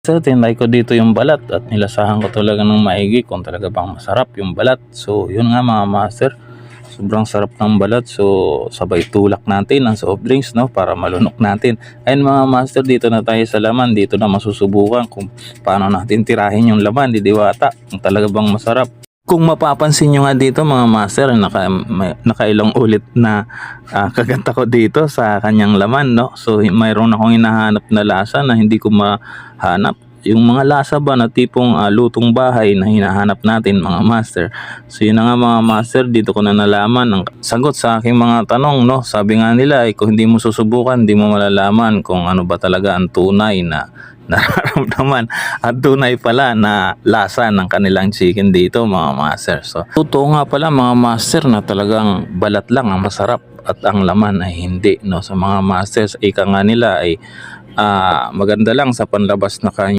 So, tinry ko dito yung balat at nilasahan ko talaga ng maigi kung talaga bang masarap yung balat. So, yun nga mga master, sobrang sarap ng balat. So, sabay tulak natin ang soft drinks, no, para malunok natin. Ayun mga master, dito na tayo sa laman. Dito na masusubukan kung paano natin tirahin yung laman, didiwata, kung talaga bang masarap. Kung mapapansin nyo nga dito mga master, nakailang ulit na kaganta ko dito sa kanyang laman, no? So mayroon akong hinahanap na lasa na hindi ko mahanap. Yung mga lasa ba na tipong lutong bahay na hinahanap natin mga master. So yun na nga mga master, dito ko na nalaman ang sagot sa aking mga tanong, no? Sabi nga nila, kung hindi mo susubukan, hindi mo malalaman kung ano ba talaga ang tunay na nararamdaman at tunay pala na lasa ng kanilang chicken dito mga master. So totoo nga pala mga master na talagang balat lang ang masarap at ang laman ay hindi, no? Sa mga masters, ika nga nila ay maganda lang sa panlabas na kanya.